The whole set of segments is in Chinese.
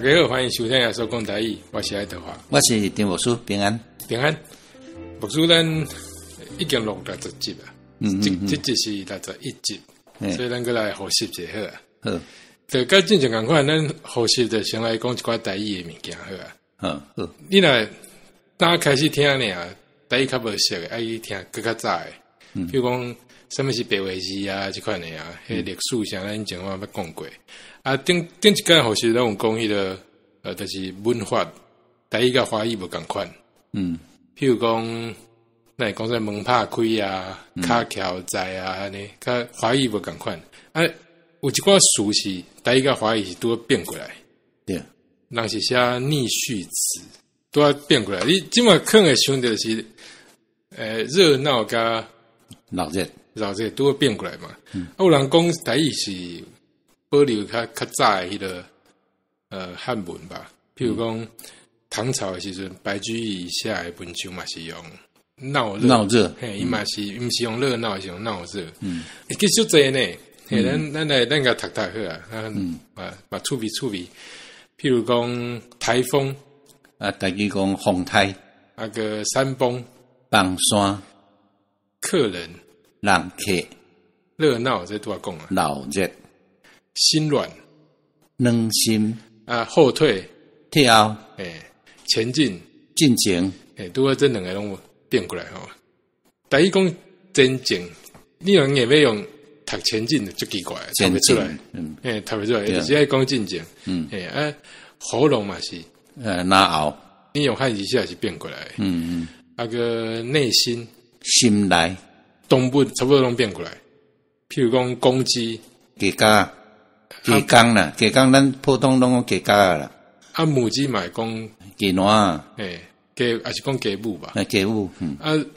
家好，欢迎收听《说讲台语》，我是爱德华，我是丁牧师，平安。平安。牧师，咱已经录60集了，这集是61集，所以咱过来复习一下好啊。好，就跟正常共款，咱复习就先来讲一寡台语的物件好啊。好，你若刚开始听呢，台语较无熟的，爱去听更较早的，比如讲什么是白话字啊，这款的啊，迄历史上咱前我捌讲过。啊，顶一间复习咱有讲迄个就是文化，台语甲华语无共款。譬如讲，咱会讲说门拍开啊，骹桥在啊，安尼，甲华语无共款。啊，有一寡词是台语甲华语是拄变过来。对，人是写逆序词，拄变过来。你即马可能会想到是，热闹甲老热拄变过来嘛。有人讲台语是保留较早的迄个汉文吧，譬如讲唐朝的时阵，白居易写的文章嘛是用闹热，嘿，伊嘛是毋是用热闹，是用闹热。其实足济呢，嘿，咱甲读好啊，把趣味。譬如讲台风啊，台语讲风台，那个山崩、放山、客人、人客、热闹，这都要讲啊。老热、心软、软心啊，后退、退后、前进、进前，拄好这两个拢变过来吼。台语讲前进，你用硬要用读前进的，就奇怪，读不出来。读不出来，就是爱讲进前。喉咙嘛是哪后，你用汉字写是变过来。那个内心、心内、动物差不多拢变过来。譬如讲公鸡、加工啦，加工咱普通拢讲加啦。啊，母鸡嘛讲鸡卵，还是讲鸡母吧？鸡母，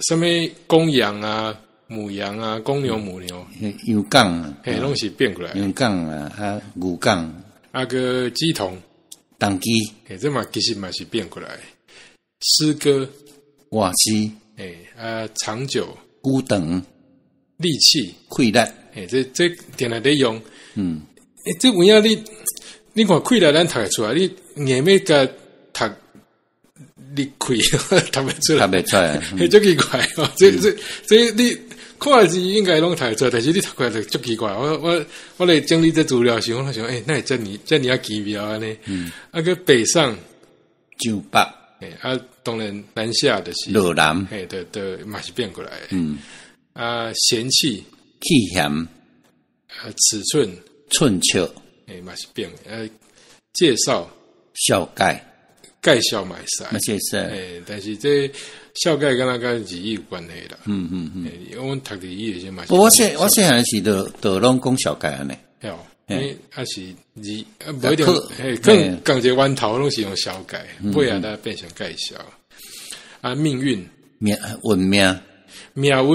什么公羊啊、母羊啊、公牛、母牛，羊港啊，拢是变过来。羊港啊，牛港，个鸡童、当鸡，这嘛其实嘛是变过来。诗歌、瓦西，长久、久长、力气、溃烂，这点来得用。这有影你看溃烂咱读得出来，你硬要甲读力溃读不出来，读不出来，足奇怪哦。这你看字应该拢读得出来，但是你读过来就足奇怪。我来整理这资料时，我想，那这你啊奇妙安尼。个北上就北，当然南下的是落南，的嘛是变过来。嫌弃、气嫌，尺寸、寸尺，嘛是变。介绍、小介绍嘛是，介绍，但是这小介跟那个字义有关系啦。我们读的语些嘛。我现在是都拢讲小介安尼。是字，不一定，更讲这弯头拢是用小介，不然它变成介绍。命运、运命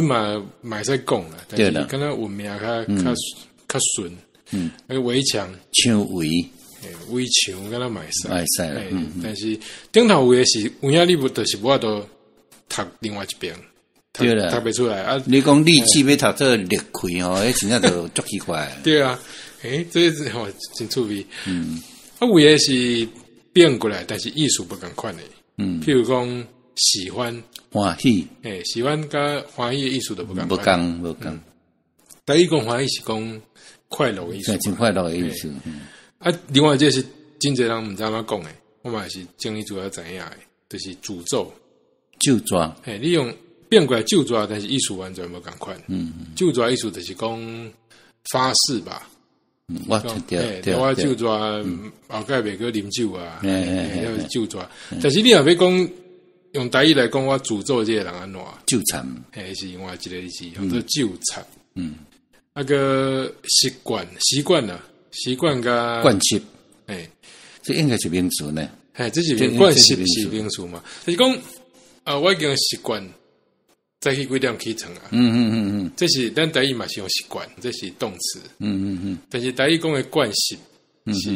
嘛会使讲啦，但是敢若运命较顺。围墙、墙围。围墙敢若嘛会使，但是顶头有诶是有影你就是无法度读另外一边，读不出来啊！你讲力气要读这力开吼，迄真正就足奇怪。对啊，这是真趣味。有诶是变过来，但是意思不共款诶。譬如讲喜欢、欢喜，喜欢甲欢喜诶意思都不共。无共。第一讲欢喜是讲快乐诶意思，真快乐诶意思。另外这是真侪人毋知影讲诶，我嘛是整理主要知影诶，就是诅咒、咒抓。你用变过来咒抓，但是意思完全无共款。咒抓意思就是讲发誓吧。我对，我咒抓后盖袂去啉酒啊，要咒抓。但是你若要讲用台语来讲，我诅咒这个人安怎？纠缠，是另外一个字，叫做纠缠。那个习惯甲惯习，这应该是名词呢。这是惯习是名词嘛？就是讲我已经习惯早起几点起床啊。这是咱台语嘛是用习惯，这是动词。但是台语讲的惯习是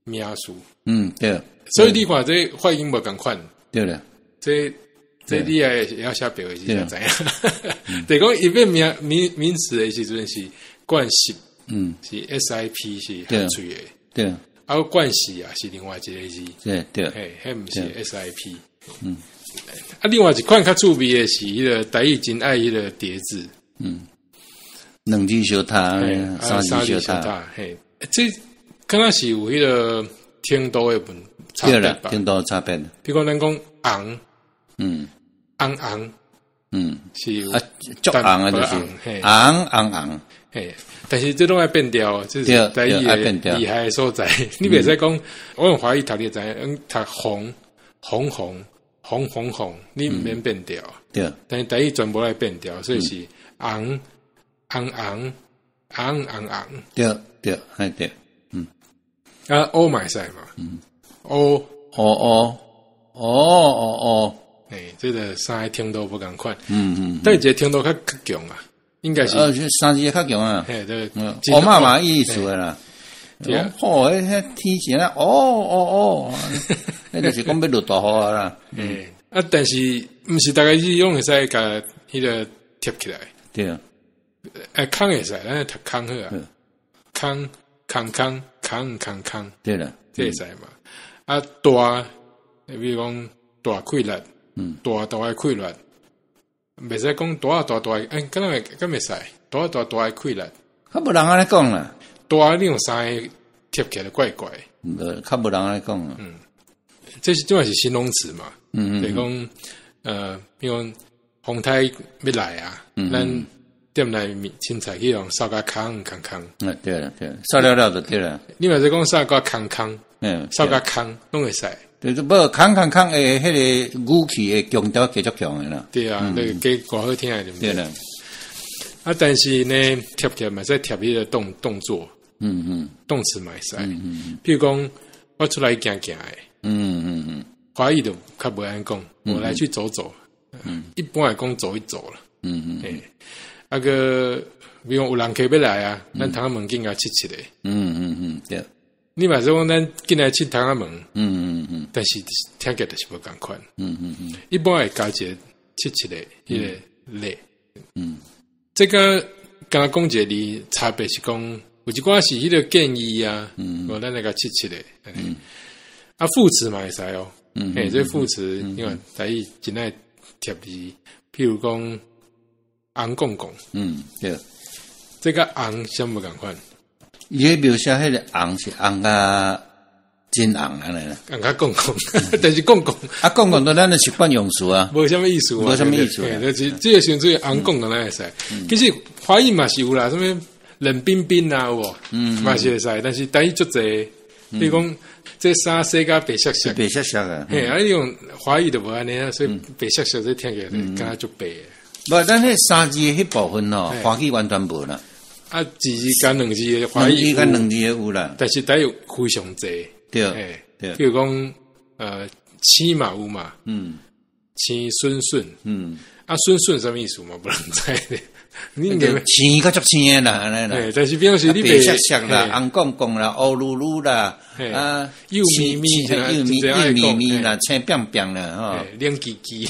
名词。对。所以你看这发音无共款。对了。这你也要写表示才知影。就讲伊变名词的时阵是惯习。是 SIP 是很脆的。对。啊，冠喜啊是另外一个字，对，嘿，迄毋是 SIP。啊，另外一款较趣味的是迄个台语真爱迄个叠字，两字小塔，三字小塔，嘿，这敢若是有迄个程度的差别吧？程度差别。比如讲咱讲昂，昂，是有足昂啊，就是昂，嘿，但是这拢爱变调，这是台语的厉害的所在。你袂使讲，我用华语读你知，读红，你毋免变调。对，但是台语全部爱变调，所以是昂。对，还对，啊，欧买赛嘛，欧，这个三个听都不共款，但一个听都较强啊，应该是三字较强啊，嘿，这欧嘛意思啦，对啊，迄天前啊，迄就是讲要落大雨啦，但是毋是大家是用会使甲迄个贴起来，对啊。空会使，咱读空好啊，空，对了，这会使嘛。啊，大，比如讲大溃烂，大的溃烂，袂使讲大，敢袂使，大的溃烂，较无人安尼讲啦。大你用三个贴起来怪怪，较无人安尼讲啊。这是形容词嘛。比如讲比如讲风台要来啊，咱。店内凊彩去用扫甲空。对了，扫了就对了。你嘛是讲扫甲空，扫甲空拢会使。对，不空诶，迄个语气诶强调继续强诶啦。对啊，那个几偌好听诶，对不对？对啦。啊，但是呢，贴嘛在贴迄个动作，动词嘛使。比如讲，我出来行诶，华语就较无安讲，我来去走走，一般来讲走一走了，啊个，比如有人客要来啊，咱窗仔门紧甲切咧。对。你嘛是讲咱进来切窗仔门。但是听起来就是无共款。一般会加一个切咧，迄个咧。这个刚刚讲一个字差别是讲，有一寡是迄个建议啊，无咱那个切咧。啊，副词嘛会使哦。这副词因为台语真爱贴字，譬如讲。昂公，对，这个昂什么共款？伊迄描写迄个昂是昂甲真昂安尼啦，昂甲公，但是公啊，公都咱的习惯用词啊，无什么意思啊，无什么意思，就是这个时阵昂公的咱会使，其实华语嘛是有啦，什么冷冰冰啊，有无？嘛是会使，但是台语足侪，比如讲这沙色甲白色啊，嘿，啊用华语就无安尼啊，所以白色这听起来敢若足白。无，咱迄三字迄部分吼，华语完全无啦。啊，字跟两字的华语跟两字的有啦，但是台语非常侪。对，比如讲青嘛有嘛，青顺，啊顺什么意思嘛？不能知的。你青较足青的啦，安尼啦。但是比方说你白色啦，红公啦，乌噜噜啦，啊，幼咪咪啦，青扁扁啦，吼，亮叽叽。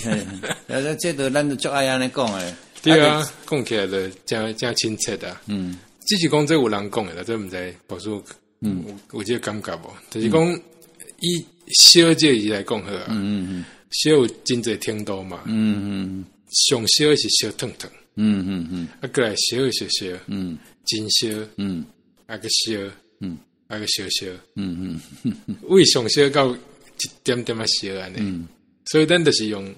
这都咱都足爱安尼讲诶。对啊，讲起来就真亲切的。只是讲这有人讲的啦，这毋知保守。有这个感觉无？就是讲以小这个字来讲好啊。小有真侪程度嘛。上小是小烫烫。啊，过来小小，真小，啊个小，啊个小，为上小到一点点啊小安尼，所以咱就是用，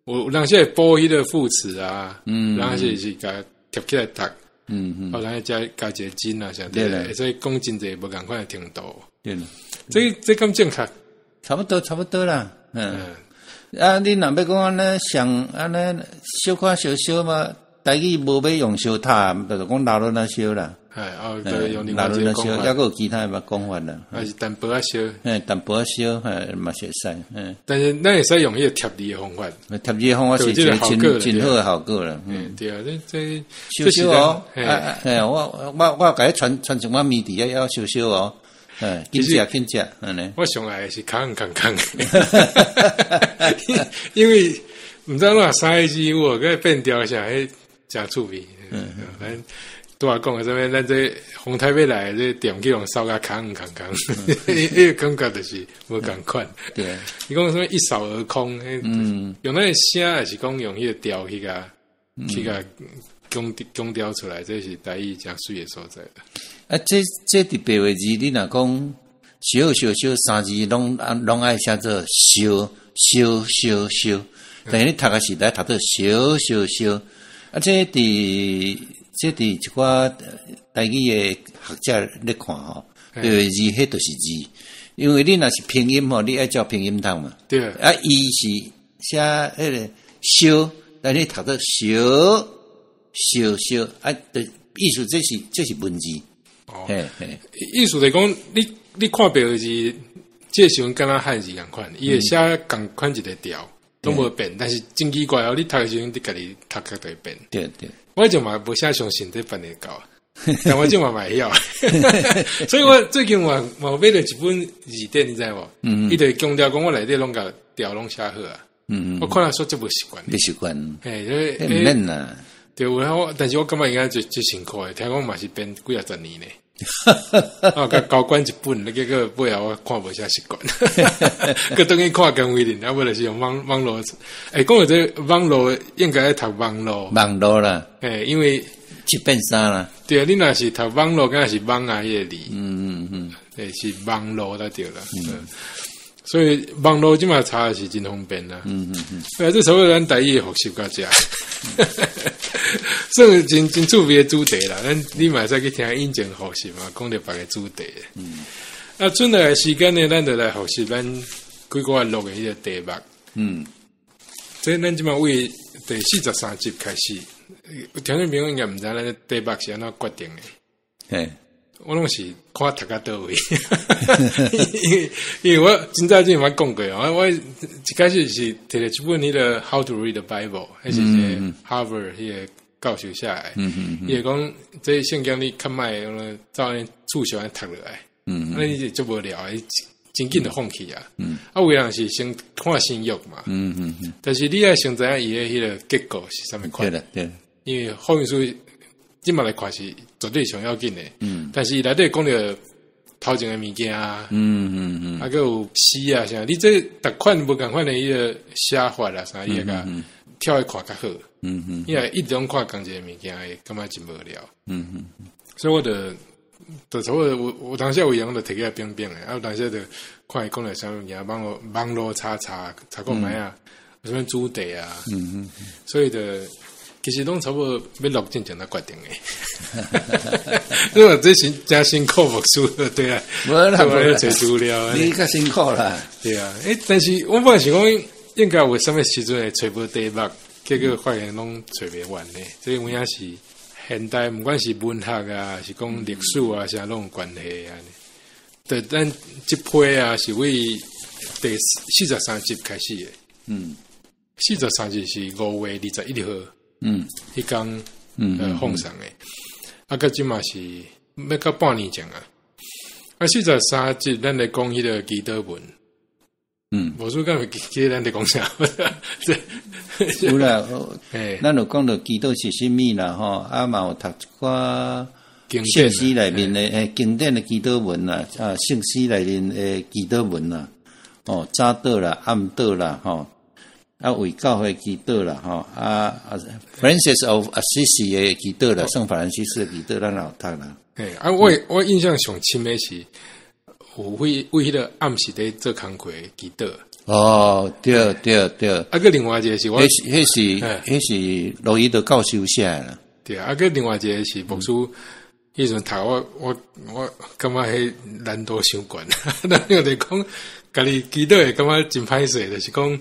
有人是会补迄个副词啊，人是甲贴起来读，后人加一个真啊，像对啦，所以讲真侪无共款的程度，对啦，这咁正确，差不多啦，啊，你若要讲安尼上安尼小看小嘛，台语无要用小塔，就是讲老人啊小啦。对，用另外一个讲法。还有其他的讲法啦。还是淡薄仔小。淡薄仔小，嘛是会使。但是咱会使用迄个贴字的方法。贴字的方法是真好的效果啦。对啊，这小哦。我甲伊传一碗面底要小哦。紧食，安尼。我上来是空，因为毋知哪三个字我给变调一下，真趣味。反正拄仔讲诶，什么咱这红台要来这店去用扫甲扛，迄个感觉就是无共款。对，伊讲什么一扫而空，用那个声还是讲用迄个调去甲强调出来，这是台语真水诶所在的。啊，这伫白话字，你若讲小三字，拢爱写做小，但是你读个时代读做小，啊，这伫一寡台语诶学者咧看吼，白话字迄就是字，因为你若是拼音吼，你爱照拼音读嘛。对。啊，伊是写迄个小，但你读做小，啊，的意思这是文字。哦，意思就是讲，你看白话字，这时阵敢若汉字共款，伊会写共款一个调，都无变，但是真奇怪哦，你读的时阵，你家己读就会变。对，我就嘛无写相信这办得到，但我就嘛买晓，所以我最近我买了一本字典，你知无？伊就强调讲我内底拢甲调拢写好啊。我看了说这不习惯，不习惯，唔免啦。对，但是我感觉应该最辛苦诶，听讲嘛是编几啊10年呢。啊，甲交关一本，结果尾后我看无啥习惯，佮等于看更威廉，啊，尾就是用网络。讲到这网络，应该要读网络啦。因为七变三啦。对啊，你若是读网络，敢是网啊迄个字。是网络才对啦。所以网络即马查是真方便啦。这所谓咱台语学习到遮。算真趣味的主题啦，你嘛使去听引证学习嘛，讲着别个主题。剩下的时间呢，咱就来学习咱几个录的迄个题目。这咱即马为第43集开始，听众朋友应该毋知咱的题目是安怎决定的。我拢是看读到倒位，因为我真早之前捌讲过我一开始是摕了一本迄个《How to Read the Bible》，还是Harvard 迄个教授写来，伊会讲这圣经你较莫照按次序安读落来，那你就无聊，真紧就放弃啊。有人是先看新约嘛，但是你要先知影伊的迄个结果是啥物款，对，因为福音书即马来看是绝对上要紧的，但是内底讲着头前的物件啊，还有诗啊啥，你这逐款无共款的迄个写法啊啥，伊会甲跳去看较好，因为一直拢看同一个物件，会感觉真无聊，所以我就差不多我当时有样就摕起来冰冰的，有当时就看伊讲了啥物件，网络查讲买啊，有啥主题啊，所以就。其实拢差不多要录正才决定的，因为这真辛苦无书对啊，无啦，要找资料，你较辛苦啦，对啊，但是我本来是讲应该有什么时阵会找无题目，结果发现拢找袂完呢。这有影是现代，不管是文学啊，是讲历史啊，啥拢有关系啊。对，咱这批啊是为第43集开始的，43集是5月21号。迄天放上诶，到即嘛是要到半年前啊。43集咱来讲迄个基督文，无说敢会记咱在讲啥？有啦，咱有讲到基督是甚物啦吼，嘛有读一寡圣诗内面诶经典的基督文啦，圣诗内面诶基督文啦，早祷啦、暗祷啦，吼。为教会祈祷啦，Francis of Assisi 的祈祷啦，圣法兰西斯的祈祷，咱有读啦。我印象上深的是有为迄个暗时在做工课祈祷。对。个另外一个是我，迄是罗伊的教授写啦。对个另外一个是牧师，迄阵读我感觉迄难度伤悬。咱有在讲，家己祈祷会感觉真歹势，就是讲。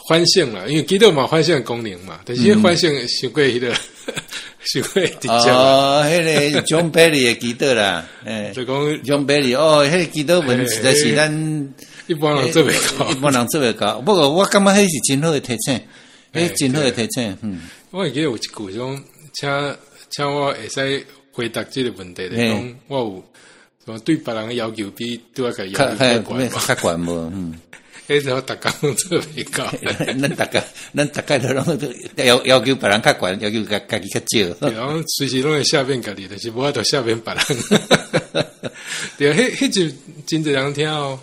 反省啦，因为基督嘛反省功能嘛，但是反省伤过迄个，伤过直接。迄个 John Berry 的基督啦，就讲 John Berry，迄个基督文实在是咱一般人做袂到，不过我感觉迄是真好的提醒，真好的提醒。我会记得有一句讲，请我会使回答这个问题的，讲我有对别人的要求比对我个要求较悬无？迄时候大家拢做袂到。咱大家都拢要求别人较悬，要求家己较少。然后随时拢会下边家己，但是无法度下边别人。对啊，迄就真侪人听哦，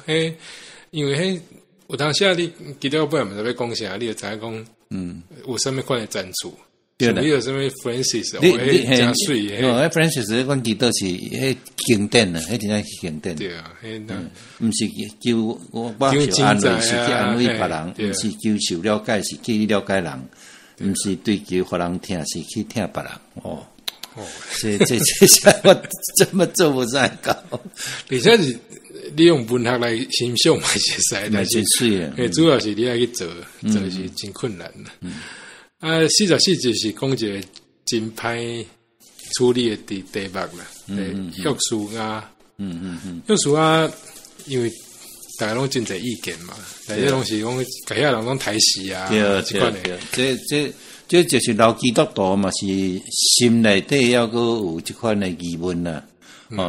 因为有当时你记得本来毋知要讲啥，你就知影讲，有啥物款的赞助。你有什么 Francis？ 你真水诶！Francis， 阮记得是迄经典啊，迄真正是经典。对啊，毋是求我求安慰，是去安慰别人，毋是求受了解，是去了解人，毋是追求互人听，是去听别人。哦，这我怎么做不再搞？而且是你用文学来欣赏嘛，是使，但是主要是你要去做是真困难的。44就是讲一个真歹处理的题目啦，约束啊，约束啊，因为大家拢真侪意见嘛，大家拢是讲，家遐人拢抬死啊，即款的，这就是老基督徒嘛，是心内底要个有即款的疑问啦。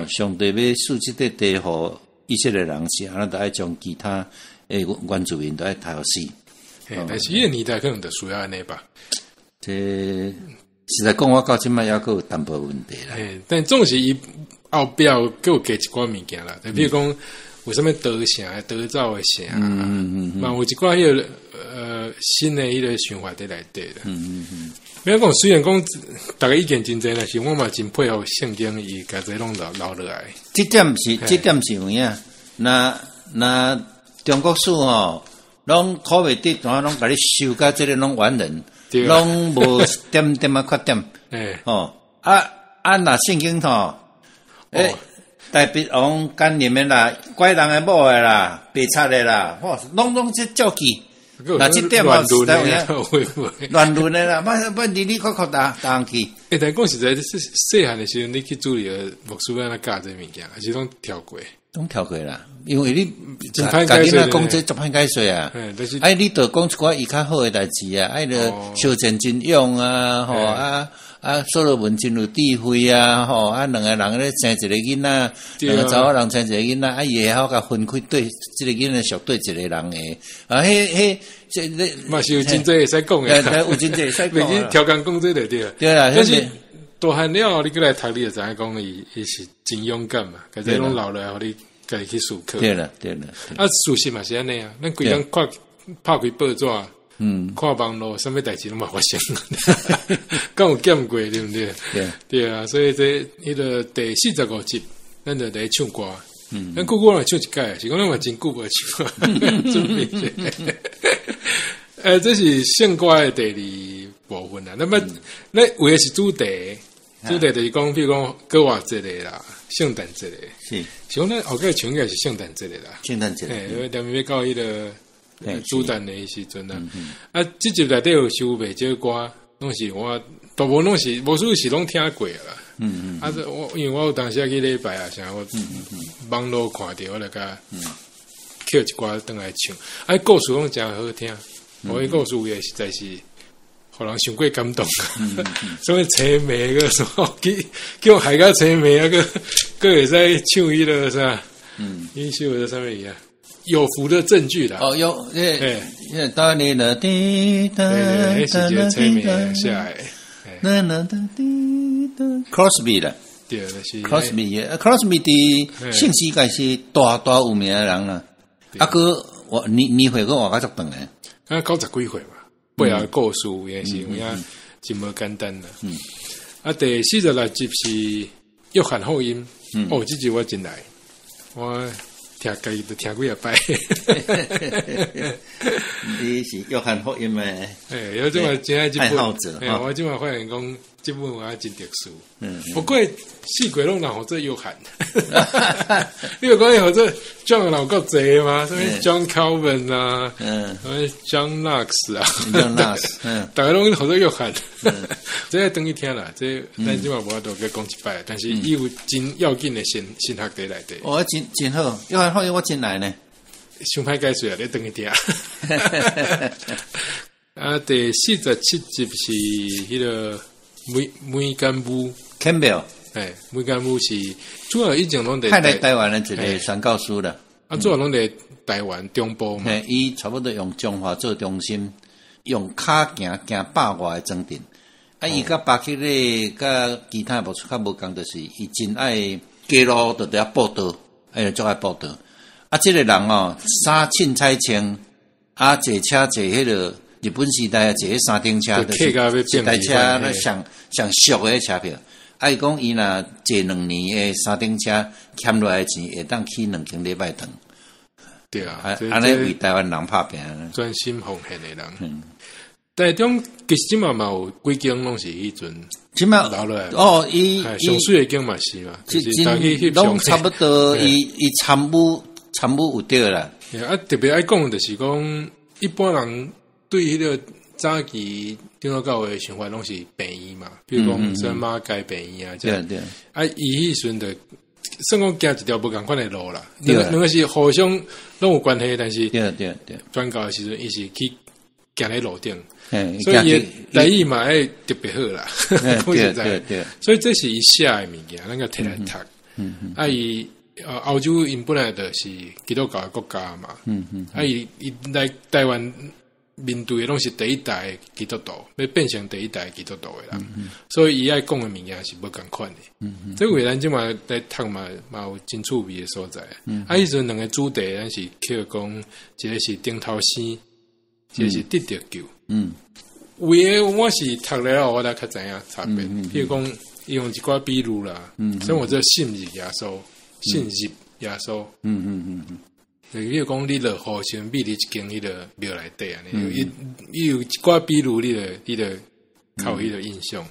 上帝要赐即个地互以色列人是，安尼就爱将其他原住民都爱杀死。但是迄个年代可能就需要安尼吧。这实在讲，我到即摆还佫有淡薄问题啦。但总是伊后壁佫有加一寡物件啦。比如讲，有啥物德城、德造的城，嘛有一寡迄个新的迄个想法在内底啦。比如讲，虽然讲大家意见真侪，但是我嘛真配合圣经，伊家己拢留落来。这点是有影。那中国史吼。拢考袂得，拢甲你修甲即个拢完人，拢无点点啊缺点。若圣经吼，大鼻王干念的啦，拐人的某的啦，白贼的啦，拢是照记。那即点嘛，乱伦的啦，不你快打去。但讲实在，细汉的时候，你去主理牧师安怎教这物件，还是拢跳过？拢跳过啦，因为你家己那讲这足歹解说啊，你着讲一寡伊较好的代志啊，着修真真勇啊，所罗门真有智慧啊，两个人咧生一个囡仔，两个查某人生一个囡仔，伊会好甲分开对，这个囡仔属对一个人诶，这嘛是有真济会使讲诶，有真济会使讲，袂去调工讲这个对，对啦，但是大汉了，你过来读，你就知影讲伊是真勇敢嘛，搿些拢留落来，互你家己去思考。对了。事实嘛是安尼啊，咱规人拍开报纸，看网络，啥物代志拢嘛发生，敢有见过对毋对？对啊，所以这迄个第45集，咱就来唱歌。咱久久来唱一届，是讲咱嘛真久无唱，准备这是圣歌的第2部分啦。那么，那有的是主题就是讲，比如讲歌华节的啦，圣诞节的，是讲咱后盖唱应该是圣诞节的啦。圣诞节，踮面要到迄个主诞的时阵啦。这集内底有收袂少歌，拢是我大部分拢是无数是拢听过啦。因为我有当时去礼拜啊，啥我网络看到，我来甲捡一寡倒来唱。故事拢真好听，我故事也实在是。互人伤过感动，什么青梅个什么，叫海个青梅啊个会使唱迄个啥？伊首个啥物事啊？有福的证据啦。有当你的滴答，那是一个青梅下来。Crosby 啦，对，就是 Crosby 的姓氏该是大有名的人啦。个你会个话较足长诶，啊90几岁嘛。背后故事也是有影真无简单啦。第46集是约翰福音，这集我真来，我听家己都听几下摆。你是约翰福音诶？有即嘛真爱即本爱好者，我即嘛发现讲即本我真特殊。不过四鬼拢人好做约翰，你有讲好做 John 人够济嘛？什么 John Calvin 啊，什么 John Knox 啊 ，John Knox，大家拢好做约翰。这等于听啦，这咱即嘛无法度去讲一摆，但是伊有真要紧的神学在内底。我真好，约翰福音我真来呢。伤歹解说啊，你等于听。第47集是迄个梅干布 Campbell，梅干布是主要以前拢在派来台湾的一个宣教师啦。主要拢在台湾中部嘛。伊差不多用中华做中心，用脚行100外的装订。伊甲巴克咧，甲其他部出较无共，就是伊真爱街路就伫报道，做爱报道。即个人衫凊彩穿，坐车坐迄个日本时代坐迄三顶车，就是一台车咧上俗诶车票。伊讲伊若坐2年诶三顶车，欠落来钱会当去2间礼拜堂。对啊，安尼为台湾人拍拼，专心奉献诶人。台中其实即嘛有几间拢是迄阵，即嘛留落来伊上水诶间嘛是嘛，就是拢差不多，伊参悟有对啦。特别爱讲就是讲，一般人对迄个早期顶头到诶想法拢是病医嘛，比如讲什马街病医啊，对。伊迄时阵的，算讲行一条无共款诶路啦，两个是互相拢有关系，但是对。转教诶时阵，伊是去行咧路顶。所以伊台语嘛爱特别好啦，对，所以这是伊写诶物件，咱个摕来读。伊欧洲因本来就是基督教诶国家嘛，伊来台湾面对诶拢是第一代基督徒，要变成第一代基督徒诶人，所以伊爱讲诶物件是无共款诶。这为咱即嘛来读嘛有真趣味诶所在。迄阵两个主题，咱是叫讲，一个是顶头生，一个是得着救。为诶，我是读了后，我才较知影差别。譬如讲，伊用一寡比喻啦，所以我这信入耶稣，信入耶稣。譬如讲，你著互相比你一间迄个庙内底安尼，伊有一寡比喻，你著靠迄个印象。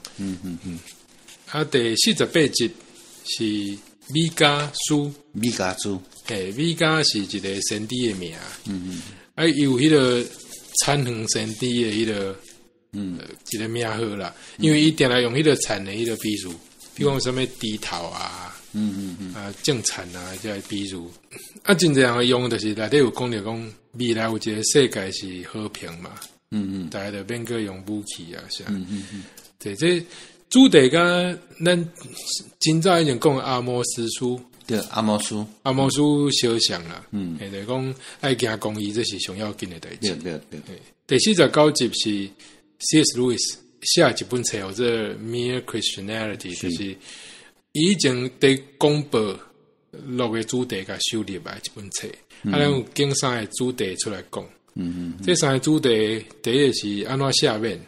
第48节是米迦书，米迦是一个先知诶名。有迄个产黄先知诶迄个。一个名号啦，因为伊定来用迄个产的迄个比喻，比如讲什么低头啊，正产啊，这比喻。真正个用就是内底有讲着讲未来有一个世界是和平嘛，大家就免个用武器啊，啥。对，这主题甲咱真早以前讲阿摩司书，对，阿摩书相像啦，就是讲爱行公义，这是上要紧的代志。对。第49集是。C.S. Lewis 写一本册，或者 Mere Christianity， 就是以前伫公报落嘅主题甲收入来一本册，咱有经3个主题出来讲。这3个主题，第一个是安怎下面，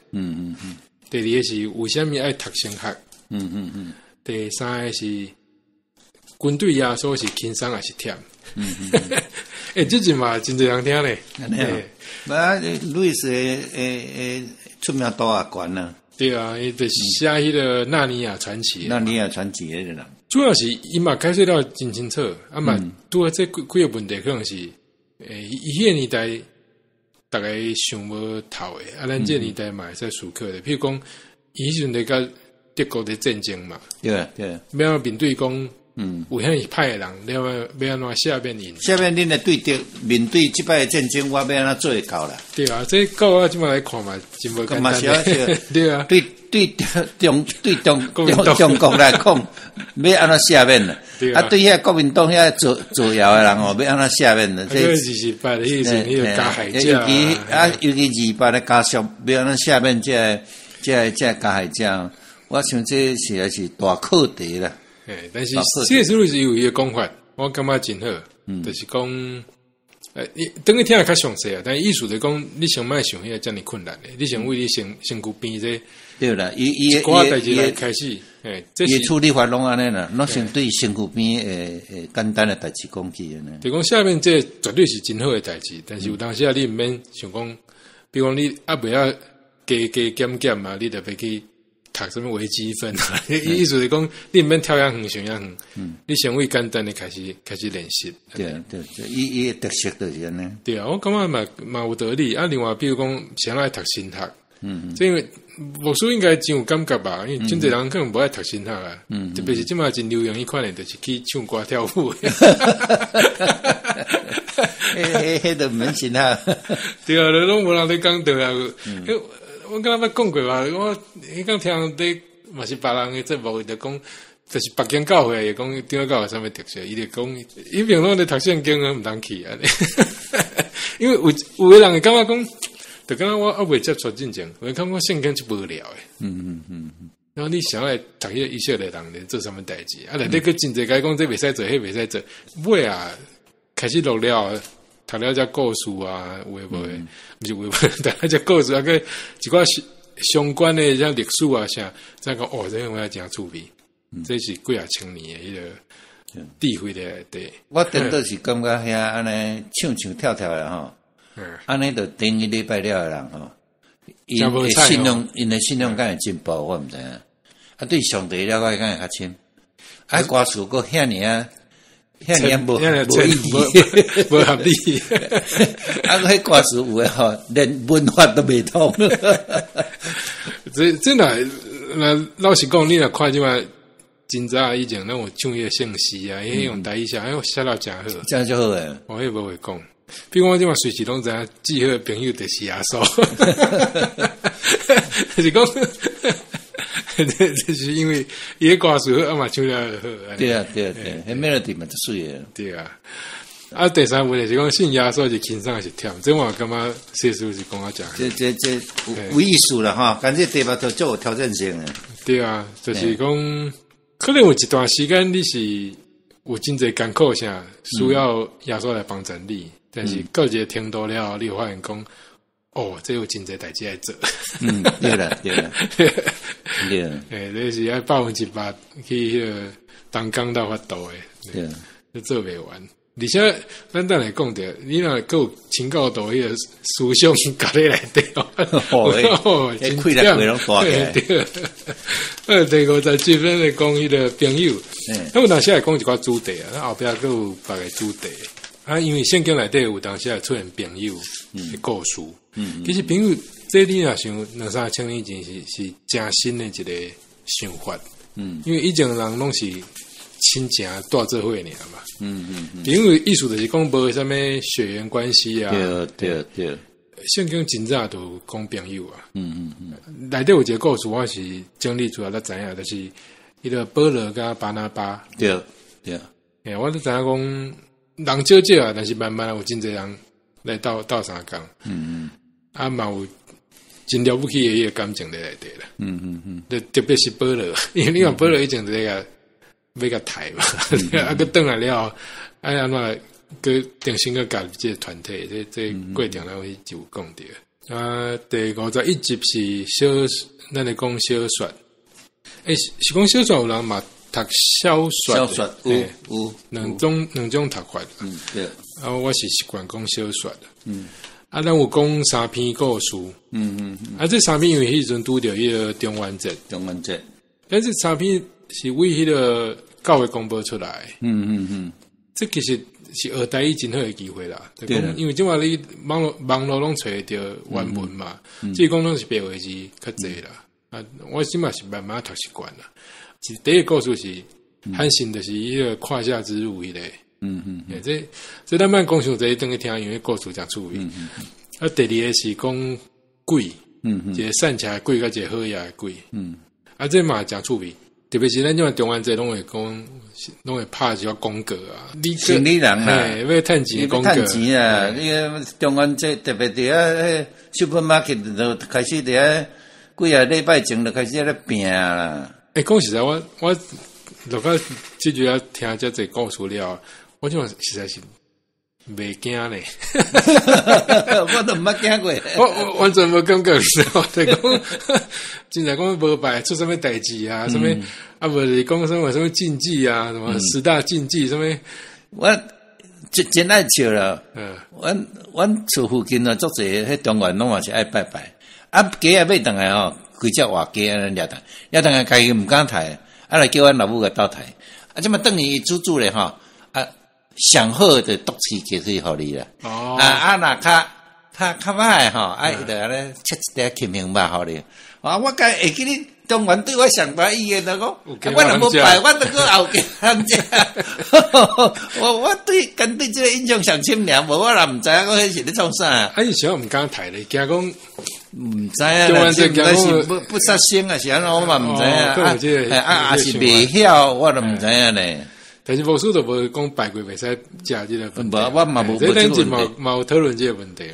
第二个是为什么爱读神学，第三个是军队耶稣是轻松还是忝。这集嘛真侪人听咧。路易斯诶出名多啊，悬啊。对啊，伊就是写迄个《纳尼亚传奇》。纳尼亚传奇迄个人，主要是伊嘛解释了真清楚，嘛拄这几个问题可能是，伊迄个年代大概想无透诶，咱这个年代嘛会使思考的。譬如讲，伊迄阵咧甲德国的战争嘛，对，要面对讲。有遐派诶人，要安怎下面因？下面恁诶面对即摆诶战争，我要安怎做会到啦？对啊，这到我即摆来看嘛，真无简单。对啊，对中国来讲，要安怎下面啦？对遐国民党遐造谣诶人要安怎下面啦？这28的迄阵，迄个加害者尤其28的家属要安怎下面这加害者，我想这实在是大课题啦。但是C.S. Lewis有伊个讲法，我感觉真好，就是讲，等于听下较详细啊。但意思就讲，你想莫想迄个遮尔困难的，你想为你身躯边这对啦，一寡代志来开始，这是处理法拢安尼啦，拢先对身躯边简单的代志讲起呢。就讲下面这绝对是真好的代志，但是有当时啊，你毋免想讲，比如讲你袂晓加嘛，你就要去。读什么微积分啊？意思是讲，你毋免跳遐远，想遐远，你先为简单的开始练习。对，伊特色就是安尼。对啊，我感觉嘛有道理。另外，比如讲，谁爱读神学？这因为牧师应该真有感觉吧？因为真侪人可能无爱读神学啊。特别是即马真流行迄款的，就是去唱歌跳舞。迄都毋免神学。对啊，拢无人咧讲对啊。我刚才捌讲过嘛，我迄讲听伫嘛是别人的节目，就讲，就是北京教会也讲中央教会有啥物特色，伊就讲，伊平常咧读圣经啊，毋通去啊，因为有的人会感觉讲，就感觉我未接触进前，我感觉圣经是无聊诶。然后你想来读迄个以色列人咧做啥物代志，啊，内底佫真侪甲讲这袂使做，迄袂使做，尾啊开始录了。读了只故事啊，有诶无诶，毋是有诶无，读了只故事啊，个一寡相关诶像历史啊啥，再讲哦，这个我要真趣味，这是几啊千年诶迄个智慧咧对。我顶倒是感觉遐安尼唱唱跳跳诶吼，安尼就顶一礼拜了诶人吼，因诶信仰敢会进步，我毋知影。啊，对上帝了解敢会较深，啊，歌词佫遐尔啊。遐尔无意义，无合理。啊，迄歌词有诶吼，连文法都袂通。这若老实讲，你若看即嘛，真早以前咱有唱迄个圣诗啊，迄用台语写，哎，写到真好，真就好诶。我迄无会讲，比如我即嘛随时拢知影，记好诶朋友就是耶稣，就是讲。这是因为伊个歌词好，嘛唱了好。对啊，迄 melody 嘛最水诶。对啊，啊第三问题是讲信耶稣是轻松是忝，这我感觉世俗是讲啊讲。这有意思啦哈，感觉对吧？都做有挑战性诶。对啊，就是讲，可能有一段时间你是有真侪艰苦啥，需要耶稣来帮助你，但是各节听多了，你发现讲。哦，这有真侪代志来做。对啦。对。这是要100%去迄个东港到发度诶。对。你做袂完，而且咱等来讲着，你若够有情教度迄个思想夹咧内底哦，真开来开拢大起。对。第57分来讲迄个朋友，那有当时来讲一寡主题啊，咱后壁佫有别个主题啊，因为圣经内底有当时会出现朋友的故事。其实朋友，这你若想2-3千年前是真新的一个想法。因为以前人拢是亲情带做伙尔嘛。朋友意思就是讲无啥物血缘关系啊。对。圣经真早都讲朋友啊。内底有一个故事，我是整理出来，咱知影就是迄个保罗甲巴拿巴。对。我都知影讲人少少啊，但是慢慢有真侪人来斗相共。啊，嘛有真了不起的迄个感情在内底啦。特别是保罗，因为你看保罗以前在要甲抬嘛，啊，佮转来了，安怎佮重新佮加入这个团体，这过程咱会就有讲到。啊，第51集是咱来讲小说。是讲小说有人嘛读小说，有两种读法。对。啊，我是习惯讲小说的。啊，咱有讲3篇故事。啊，这3篇因为迄阵拄着迄个中元节，但是3篇是为迄个教会公布出来。这其实是学台语真好的机会啦。对。因为即话你网络拢找着原文嘛，即讲拢是白话字较济啦。啊，我即嘛是慢慢读习惯啦。第一个故事是汉信，就是迄个胯下之辱迄个。这咱慢讲上这等去听，因为故事真趣味。啊，第二个是讲鬼，一个善巧的鬼，甲一个好野的鬼。啊，这嘛真趣味，特别是咱即嘛中元节拢会讲，拢会拍一个广告啊。生理人啊，要趁钱的广告。趁钱啊！你个中元节特别伫遐supermarket就开始伫遐几啊礼拜前就开始咧拼啦。讲实在，我落到即句啊听遮济故事了。我即嘛实在是袂惊呢，我都毋捌惊过。我完全无感觉，你知道？就讲真正讲无摆出什么代志啊，什么啊，无是讲什么禁忌啊，什么10大禁忌什么。我真爱笑啦。阮厝附近啊，足侪迄中原拢嘛是爱拜拜。啊，鸡啊买倒来吼，规只活鸡啊掠倒来，家己毋敢刣，啊来叫阮老母甲斗刣。啊，即嘛等于煮咧吼。上好的毒气其实互你啦。若较歹吼，就安尼切一块轻轻肉互你。我该会记你中原对我上大意见就讲，我若无拜，我就搁后家通食。我跟对这个印象上深尔，无我若毋知影，我迄是咧创啥。以前我毋敢刣咧，惊讲唔知啊，那是不杀生啊，是安怎我嘛唔知啊，是未晓我都唔知啊呢。但是无数都无讲拜鬼袂使食这个问题，我嘛无。这咱就嘛有讨论这个问题，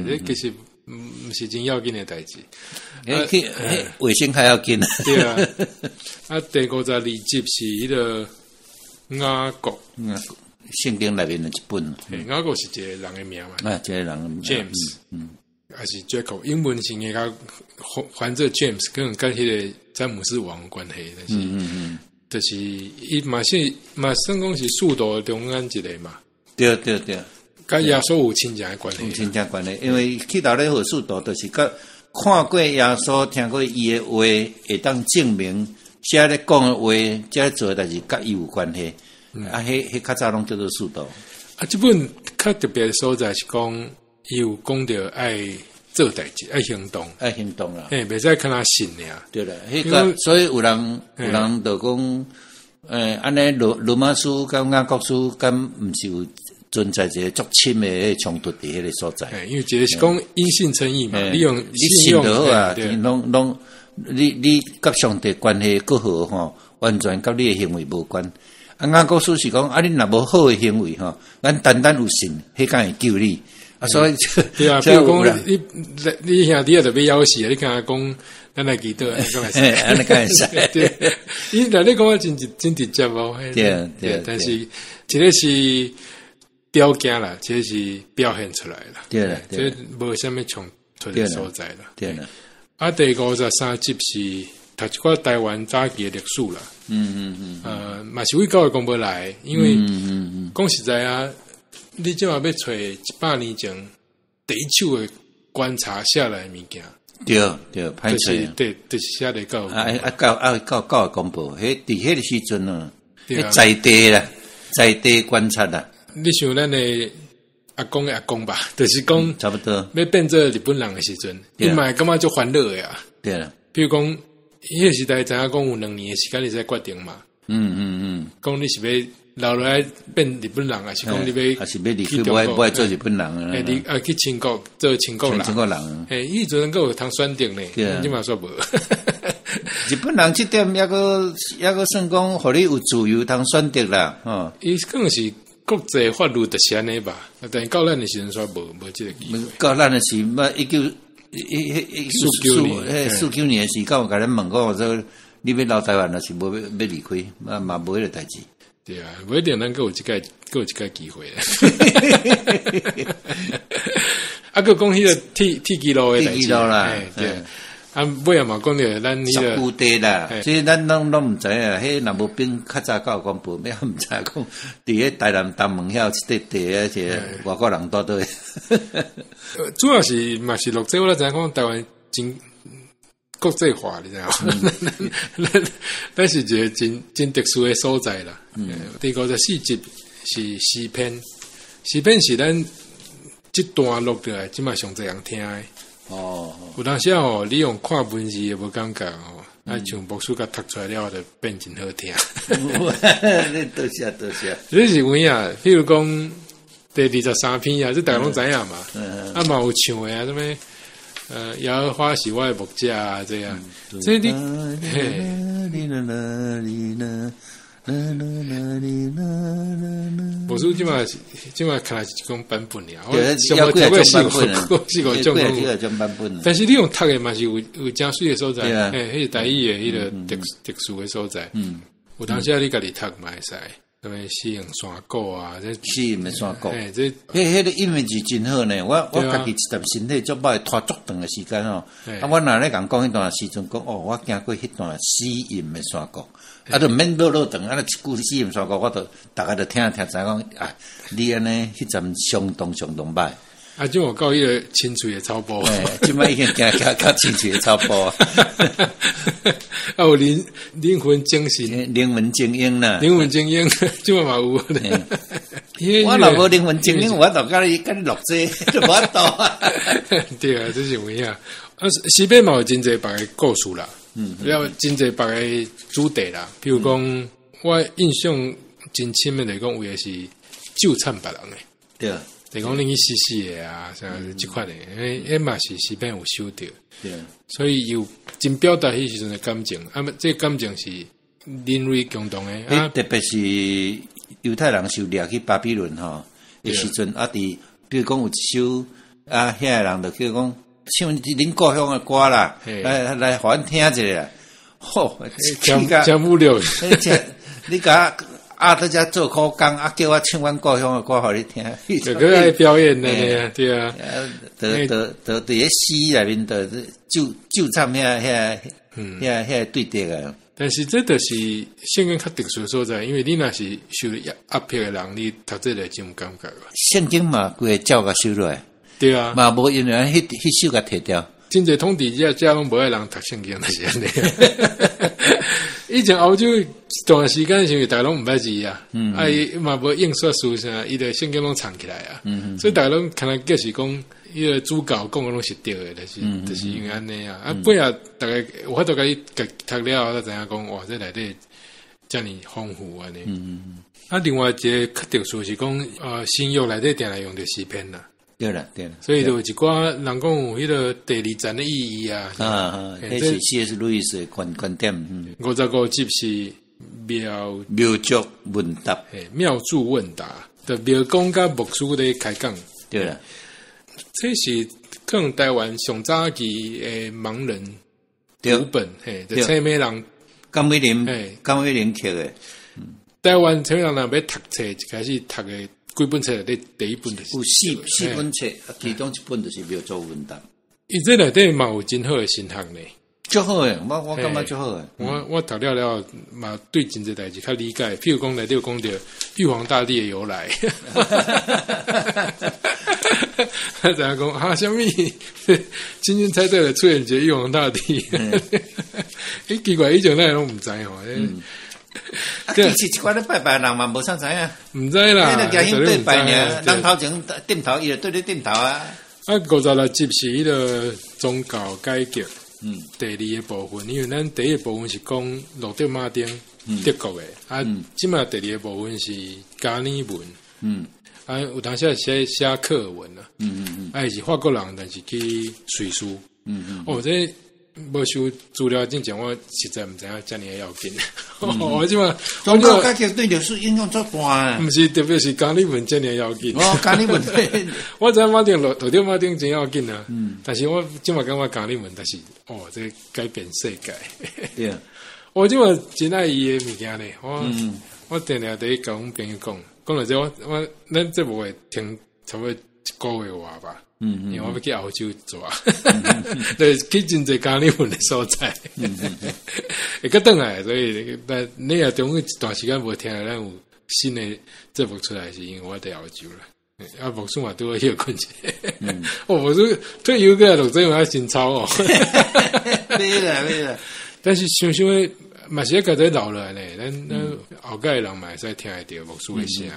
这其实唔是真要紧的代志。卫生还要紧。对啊，第52集是迄个雅各，圣经内面的一本。雅各是一个人的名嘛？一个人的名 James，还是 Jacob？英文是应该还这 James，可能跟迄个詹姆斯王有关系，但是就是伊嘛算讲是数道中间一个嘛。对，跟耶稣有亲情的关系。有亲情关系，因为去到咧好数道，就是甲看过耶稣，听过伊的话，会当证明写咧讲的话，这做的代志甲伊有关系。迄较早拢叫做数道。这本较特别的所在是讲，伊有讲到爱做代志，爱行动啦。袂使看他信尔。对啦，迄个所以有人就讲，安尼罗马书甲雅各书，敢毋是有存在一个足深的冲突伫迄个所在？因为一个是讲因信称义嘛，你信就好啊，拢你甲上帝关系够好吼，完全甲你的行为无关。雅各书是讲，你若无好的行为吼，咱单有信，迄敢会救你。所以对啊，比如讲你兄弟啊，特别要死啊！你看他讲，咱来祈祷，讲来使，安尼敢会使？对，伊那你讲我真直接哦。对，但是这个是条件啦，这个是表现出来啦。对了，这无什么冲突的所在啦。对了，第53集是读一寡台湾早期的历史啦。嘛是为教育讲不来，因为讲实在啊。你即嘛要找100年前第一手的观察下来的物件，对，歹找，对，就是写来到教公布，迄伫迄个时阵啊，在地啦，在地观察啦。你像咱的阿公的阿公吧，就是讲差不多要变做日本人的时阵，伊嘛感觉就烦恼的啊。对啦，比如讲，迄个时代知影讲有2年的时间你才决定嘛。讲你是要。留落来变日本人啊，是讲你要，还是要离开，不爱做日本人啊？去清国做清国人，伊阵能够有通选择呢，你嘛说无。日本人这点也个算讲，互你有自由通选择啦，伊更是国际法律特先的吧？但到咱的时阵说无这个机会。到咱的是1949年的时间，我甲咱问过说，你要留台湾，还是无要离开？嘛无迄个代志。对啊，不一定能够有一个机会啦。个讲迄个铁基路的代志啦，对。尾仔嘛讲着咱迄个有地啦，所以咱拢毋知啊。迄若无兵较早教公布，咩毋知讲伫迄台南东门遐一块地，而且外国人多对。主要是嘛是录这我知影讲台湾真。国际化，你知道吗？咱是一个真特殊的所在啦。第54集是诗篇，诗篇是咱这段录下来，即嘛上侪人听的。有当时你用看文字也无感觉像牧师甲读出来了，就变真好听。多谢。这是有影，譬如讲第23篇啊，这大家拢知影嘛。嘛有唱的啊，什么？耶和华是我的牧者啊，这样，这你牧师即嘛看来是一种版本了，要几个种版本，但是你用读的嘛是有真水的所在，迄是台语的迄个特殊的所在，有当时你家己读嘛会使。什么西洋山谷啊，这西洋山谷，迄个音乐是真好呢。我家己一段身体足歹拖足长的时间我若咧讲迄段时阵讲我经过迄段西洋的山谷，就免落长，一句西洋山谷，我都大家都听知讲你安尼迄阵相当歹。即我到迄个清脆的草坡，即摆已经行清脆的草坡。有灵魂精神，灵魂精英啦，灵魂精英，即嘛有。我若无灵魂精英，我就甲你录这，就无法度。对啊，这是有影。西边嘛有真侪别个故事啦，了真侪别个主题啦。比如讲，我印象真深的来讲，有诶是救惨别人诶。对。就讲你去死死的啊，像即款的，迄嘛是时便有收到，对，所以有真表达迄时阵的感情，这感情是人类共同的啊，特别是犹太人受掠去巴比伦吼，的时阵啊，比如讲有一首啊，遐人就叫讲唱恁故乡的歌啦，来互阮听一下啦，吼，真无聊，你甲在遮做苦工啊，叫我唱阮故乡的歌互你听，这个爱表演的呢，对啊，伫咧诗内面就唱遐对的啊。但是这就是圣经较特殊所在，因为你若是受压迫的人，你读这个就有感觉了。圣经嘛，规个照甲收落来，对啊，嘛无因为迄首甲摕掉。真侪统治者拢无爱人读圣经，就是安尼。以前欧洲一段时间是因为大家拢毋捌字啊，伊嘛无印刷术啥，伊的圣经拢藏起来啊，所以大家拢可能计是讲，伊个主教讲的拢是对的，就是因为安尼啊。啊，尾啊，大家有法度甲伊读了，才知影讲，哇，这内底遮尔丰富安尼。啊，另外一个较特殊是讲，新约内底定来用着诗篇啦。对了，所以就有一寡人讲有迄个第二层的意义啊。迄是 C.S. 路易斯的观点。55集是妙祝问答，妙祝问答，就妙讲甲牧师咧开讲。对了，这是可能台湾上早期的盲人读本，就青美人甘美玲刻的。台湾青美人要读册，一开始读的。几本册内第一本就是有四本册，其中一本就是妙祝问答。伊这内底嘛有真好的新学呢，足好诶，我感觉足好诶。我读了嘛，对真侪代志较理解。譬如讲内底有讲到玉皇大帝的由来，怎样讲啊？什么？今天猜对了，出现一个玉皇大帝。奇怪，以前咱拢毋知吼。其实一寡咧拜拜人嘛无啥知影，毋知啦。迄个家兄对拜尔，人头前点头，伊就对咧点头啊。啊，56集是迄个宗教改革，第二个部分，因为咱第一个部分是讲路德马丁德国的，即嘛第二个部分是加尔文，有当时写课文啊，是法国人，但是去随书，这。无收资料真正，我实在毋知影遮尔要紧。我即嘛，宗教改革对历史影响足大。毋是，特别是加里文遮尔要紧。加里文，我知马丁路德马丁真要紧啊。但是我即嘛感觉加里文，但是这改变世界。对啊，我即嘛真爱伊的物件咧。我定定伫甲阮朋友讲了这我咱这部会听差不多1个月话吧。因为我要去澳洲做啊，对，去真侪加里文的所在，会个转来，所以但你也中一段时间无听，咱有新的节目出来，是因为我在澳洲了。啊，牧师嘛都会休困者，牧师退休过来录这样真操哦，对啦。但是想想诶，嘛是个在老了呢，咱后届人嘛会使听会到牧师的声。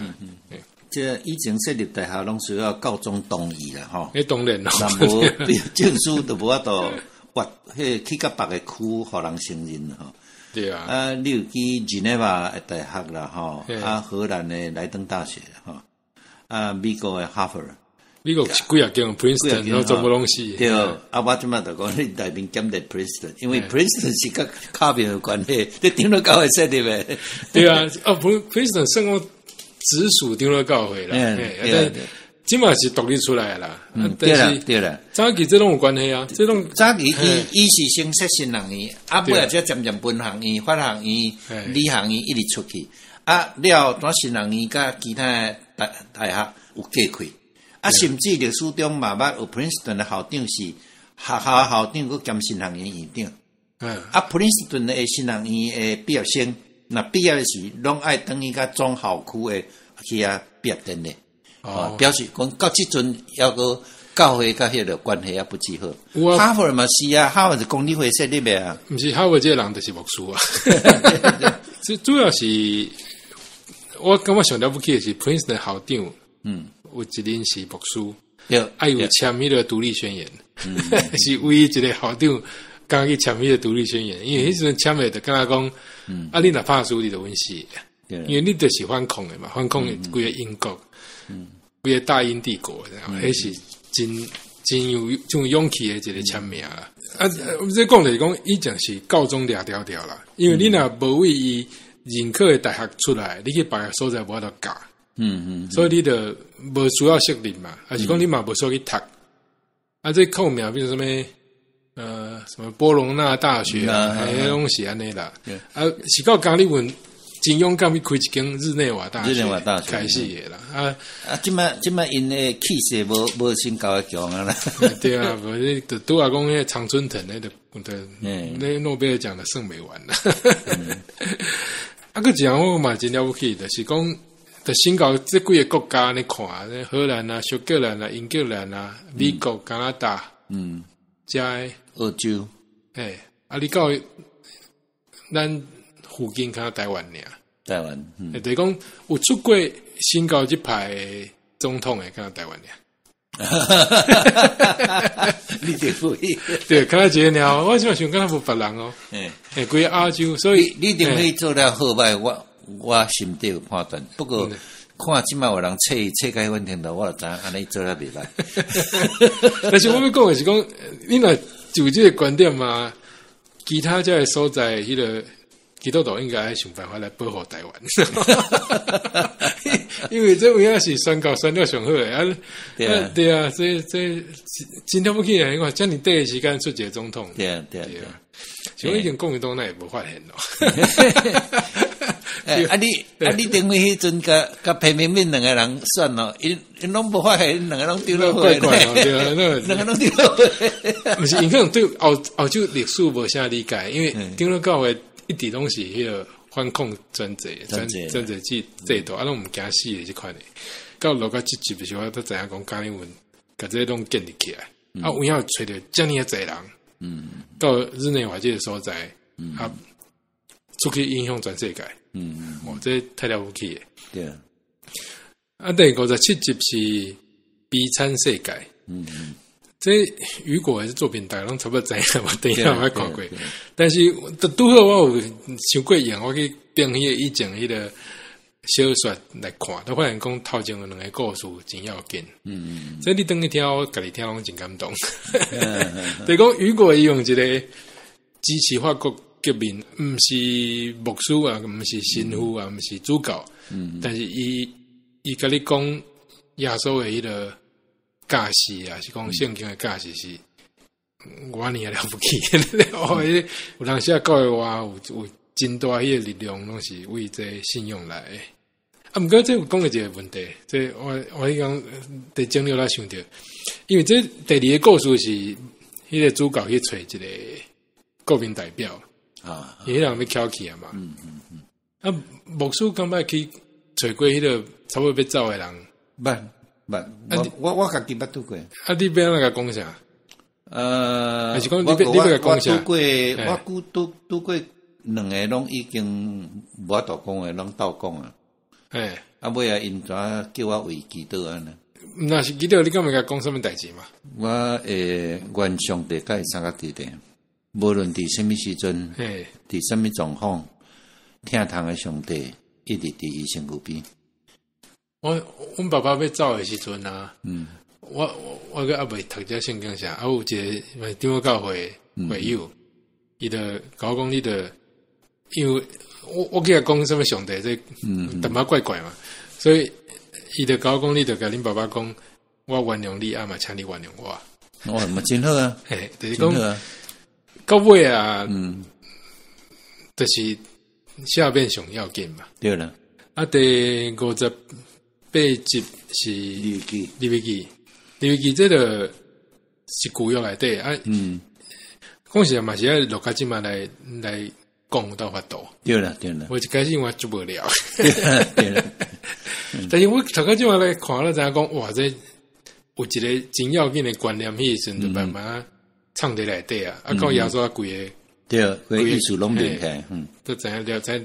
这以前设立大学拢需要高中同意啦，吼。当然咯，但无证书都无法度挖，去到别个区，互人承认吼。对啊。你有去日内瓦的大学啦，吼，荷兰的莱登大学吼，美国的哈佛，美国几啊间 Princeton 都全部拢是。对，我即马就讲你内面检的 Princeton， 因为 Princeton 是甲卡边有关系，你顶了高会设立诶。对啊，Princeton 算我。直属长老教会啦，但即嘛是独立出来啦。对啦，早期这种有关系啊，这种早期伊是先设新人院，尾啊才渐渐文学院、法学院、理学院一直出去。了当新人院甲其他大学有隔开。甚至历史中嘛捌有 Princeton 的校长是学校校长佮兼新学院院长。Princeton 的新学院的毕业生。那毕业的时，拢爱等于甲中校区的去毕业典礼，表示讲到即阵要个教会甲迄个关系不只好。哈佛嘛是啊，哈佛是公理会设立的啊，毋是哈佛这个人就是牧师啊。主要是我感觉上了不起的是 Princeton 的校长，有一人是牧师，爱有签迄个独立宣言，是唯一一个校长。刚去签迄个独立宣言，因为迄时阵签的就跟他讲，你若拍书你就阮死，因为你就是反抗的嘛，反抗的规个英国，规个大英帝国，迄是真有种勇气的一个签名啦。我这讲就是讲，以前是高中掠条条啦，因为你若无为伊认可的大学出来，你去别个所在无法度教，所以你就无需要适应嘛，还是讲你嘛无需要去读。这扣名比如什么波隆纳大学啊，迄拢是安尼啦。是到刚你问真勇敢去开一间日内瓦大学开始的啦。即摆因的气势无先高强啊啦。对啊，无你就拄啊讲迄常春藤那诺贝尔奖的剩没完啦。个一样我嘛真了不起，就是讲，就先搞这几个国家你看，荷兰啊、苏格兰啊、英格兰啊、美国、加拿大，加澳洲，你到咱附近看台湾尔，台湾，就是讲有出过先搞这派总统的看台湾尔。你得注意，对，看到这个我就想看到无别人哦，规个亚洲，所以你一定会做了好歹，我心底有判断。不过看即摆有人切开问题的，我就知安尼做了袂歹。但是我要讲的是讲，你若就这个观点嘛，其他这个所在，迄个基督徒应该想办法来保护台湾。因为这位也是宣告宣了上好的对啊，这真了不起啊！你看，这么短的时间出一个总统，对啊，所以已经共产党那也无发现咯。你等于迄阵甲平民两个人选咯，因拢无发现，两个拢丢了怪怪哦，对啊，两个拢丢了。不是，因可能对澳洲历史无啥理解，因为丢了到的一直拢是迄个反控专制制度，拢毋惊死的这款的。到落到这集的时候，都知影讲加英文，把这些拢建立起来。有影找到这么侪人，到日内瓦这个所在，出去影响全世界。这太了不起的。对啊。第57集是悲惨世界。这雨果的作品大家拢差不多知影，我等一下我看过。但是拄好我有想过演，我去编迄个以前迄个小说来看，都发现讲头前的两个故事真要紧。所以你等去听，我家己听拢真感动。就是讲雨果伊用一个支持法国革命，毋是牧师啊，毋是神父啊，毋是主教，但是伊甲你讲耶稣的迄个教示啊，是讲圣经的教示是，我你也了不起。有人写教的话，有真大迄个力量，拢是为这信用来的。毋过这有讲的一个问题，这我迄讲第整理来想到，因为这第二个故事是迄个主教去找一个国民代表。伊迄人要翘起啊嘛，牧师刚捌去找过迄个差不多要走的人，我家己捌拄过。你要安怎甲讲啥？还是讲你要甲讲啥？我拄过两个拢已经无法度讲的，拢斗讲啊。尾啊，因怎叫我为祈祷安尼？那是祈祷，你敢会甲讲什么代志嘛？我愿上帝甲伊三个地点。无论伫什么时阵，伫什么状况，听堂的上帝一直伫伊身躯边。阮爸爸要走的时阵啊，我个还未读这圣经啥，有一个中国教会会友，伊就甲我讲，你的，因为我给他讲什么上帝，这淡薄怪怪嘛，所以伊就甲我讲，你就甲恁爸爸讲，我原谅你啊嘛，请你原谅我。哇，嘛真好啊，就是讲。到尾啊，就是下面上要紧嘛。对了，第58集是利未记，这个是旧约内底啊。讲实嘛是要落到即嘛来讲到法度。对了，我一开始我做不了。对了，但是我头到即嘛来看了，知影讲哇，这有一个真要紧的观念，迄时阵就慢慢。唱伫内底啊，到耶稣规个，对，规个意思拢明开，都知影了，才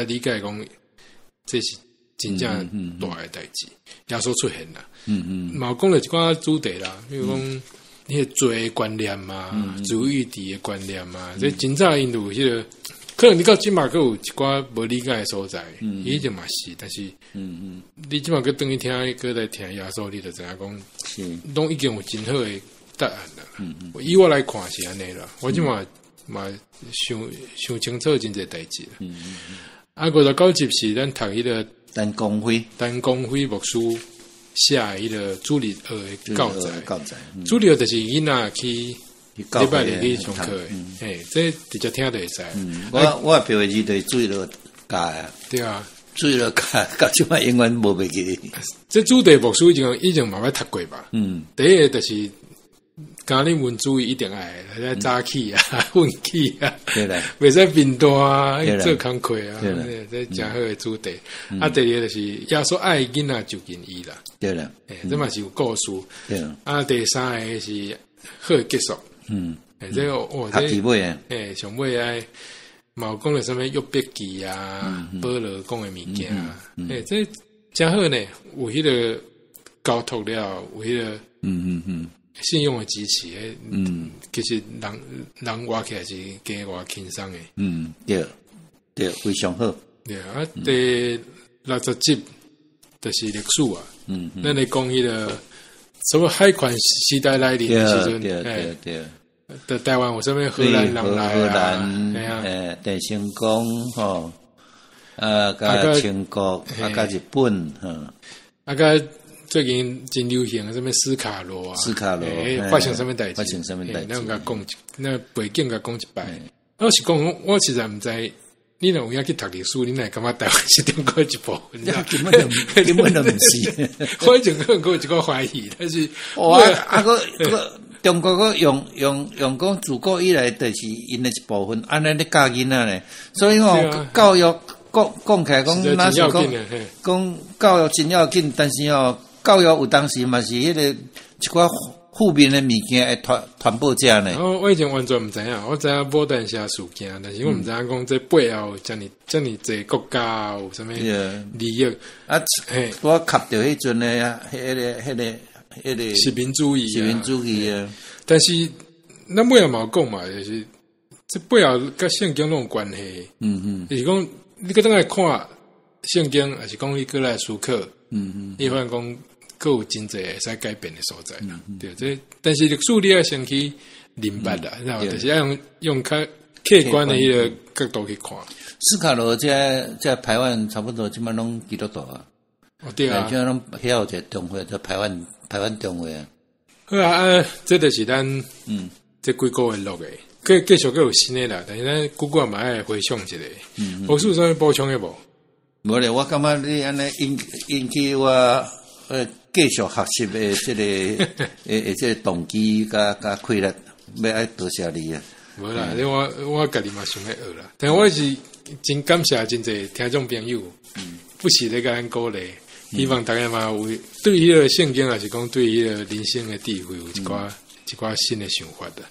理解讲，这是真正大诶代志。耶稣出现啦，嘛讲了一寡主题啦，比如讲迄个罪观念嘛，自由意志诶观念嘛，这真早印度迄个可能你到即马佫有一寡无理解的所在，伊就嘛是，但是，你即马佫等于听，佫来听耶稣，你就知影讲，是，拢已经有真好的答案啦。以我来看是安尼啦，我即马嘛想清楚真侪代志啦。啊，59集是咱读迄个陈光辉牧师写迄个主日学的教材，主日学就是囡仔去。礼拜日去上课诶，这直接听就会知。我表弟就是注意了教啊，对啊，注意了教即摆永远无袂记。这主题牧师已经慢慢读过吧。第一个就是教你文主义一定爱，来早起啊、奋起啊，对啦，袂使贫惰啊、做工课啊，这真好的主题。啊，第二个就是耶稣爱囡仔就近伊啦，对啦，这嘛是有故事。对啊，第三个是好结束。这个学记尾啊，上尾爱嘛有讲了什么约伯记啊，保罗讲的物件啊，这真好呢，有迄个交托了，有迄个信用的支持，其实人活起来是加偌轻松的，对，非常好。对啊，第60集就是历史啊，咱来讲迄个所谓海权时代来临的时阵，对。在台湾有啥物荷兰人来啊？郑成功吼，甲中国，甲日本，甲最近真流行的什么斯卡罗啊，发生什么代志？咱甲讲，那背景甲讲一摆。我是讲，我实在毋知，你若有影去读历史，你若感觉台湾是中国一部分？根本就毋是。我以前可能有一个怀疑，但是中国个用讲自古以来就是因的一部分，安尼咧教囡仔咧，所以教育讲起来讲，那是讲教育真要紧，但是教育有当时嘛是迄个一寡负面的物件会传播者呢。我以前完全毋知影，我知影牡丹社事件，但是我毋知影讲这背后遮尔侪国家有啥物利益啊？我卡着迄阵的迄个。是民主义啊！但是咱尾也嘛有讲嘛，就是这背后甲圣经拢有关系。就是讲你搁当来看圣经，还是讲你搁来思考，你发现讲各有真侪会使改变的所在啦。对，这但是历史你要先去明白啦，然后就是要用较客观的迄个角度去看。斯卡罗在台湾差不多基本拢基督徒啊。对啊，就拢晓者中会在台湾中会啊。好啊，这就是咱这几个月录的，继续有新的啦。但是咱久久嘛爱回想一下。我是有啥补充的无？无咧，我感觉你安尼引起我继续学习的这个这动机甲快乐，要爱多谢你啊。无啦，我家己嘛想要学啦，但我是真感谢真侪听众朋友，不时咧甲咱鼓励。希望大家嘛有对迄个圣经，还是讲对迄个人生的智慧有一寡新的想法的。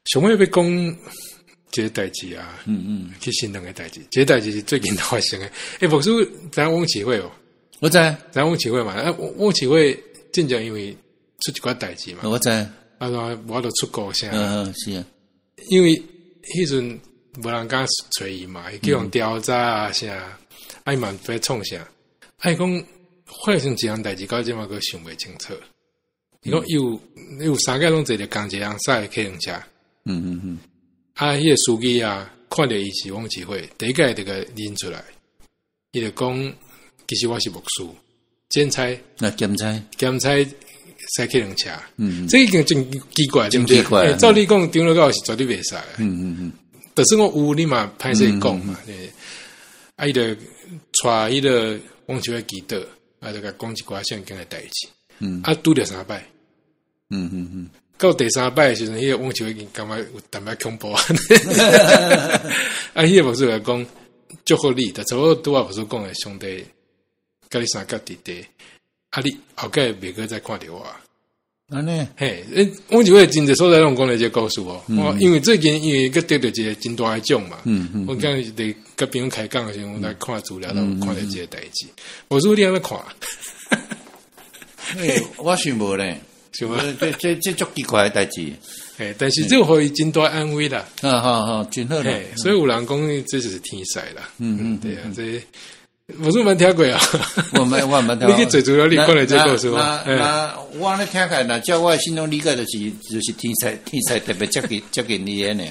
上尾要讲一个代志啊，去新两个代志。这个代志是最近发生的。牧师知影汪启慧哦，我知汪启慧嘛。汪启慧真正因为出一寡代志嘛，我知。我都出国声。是啊，因为迄阵无人敢找伊嘛，伊叫人调查啊啥，伊嘛不创啥。讲发生一项代志，到即嘛佫想袂清楚。伊讲有三个拢坐着同一辆驶客运车。迄个司机啊，看到伊是汪启慧，第一个就个认出来，伊就讲，其实我是牧师，检差驶客运车。这已经真奇怪，对不对？照理讲，张老高是绝对袂使。但是我有你嘛，歹势讲嘛，伊就带迄个。汪启慧记得，就甲讲一寡圣经的代志。拄着3摆。到第3摆的时阵，迄个汪启慧感觉有淡薄恐怖。迄个牧师来讲，祝福你，但是我拄啊牧师讲的，上帝甲你三角伫地，你后盖袂个再看着我。安尼，汪启慧真侪所在拢讲了这故事哦。因为最近因为佮得到一个真大的奖嘛，我讲伫甲朋友开讲的时候，我来看资料，都看到这个代志。我说你安怎看？我想无咧。是吗？这足奇怪的代志。但是这个互伊真大安慰啦。好，真好啦。所以有人讲这就是天使啦。对啊，这我是没听过啊。我没听过。你去最主要你讲的这个是吗？那我咧听起来，照我心中理解就是天使特别接近你的呢。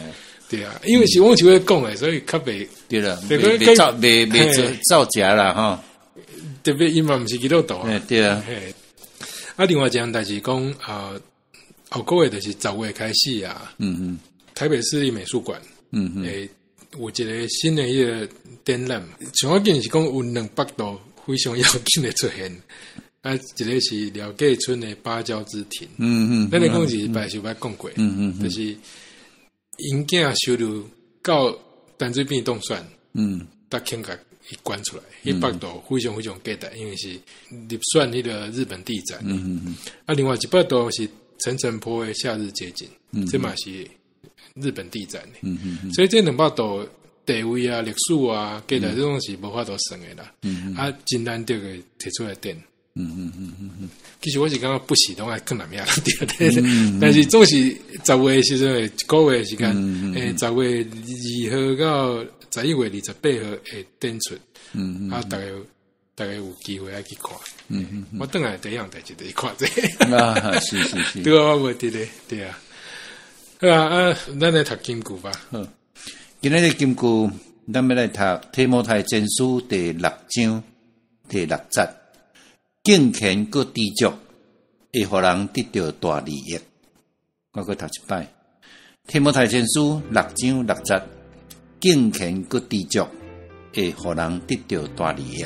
对啊，因为是我是会讲的，所以较袂对啦，袂造假啦哈。特别伊嘛毋是基督徒啊。对啊。另外一件代志讲后个月就是10月开始啊。台北市立美术馆。有一个新的一个展览，上要紧是讲有200道非常要紧的出现。一个是廖继春的芭蕉之庭。咱来讲是白想捌讲过。就是因囝收入到淡水变动算。搭肯甲伊关出来，100道非常非常价值，因为是入选迄个日本地展。另外100道是陈澄波的夏日街景，这嘛是日本地展的。所以这200道地位啊、历史啊，价值这种是无法度算的啦。真难得的提出来点。其实我是感觉不是拢爱更难样对，但是总是10月时阵1个月时间，10月2号到11月28號會展出。大家有機會來去看。我等來第一樣代志就是看這個。是。對啊，我記得對啊。好啊，咱來讀金句吧。今日嘅金句，咱要來讀《提摩太前書》第6章第6節。敬虔佮知足，會互人得到大利益。我閣讀一擺，《提摩太前書》6章6節。敬虔佮知足，會互人得到大利益。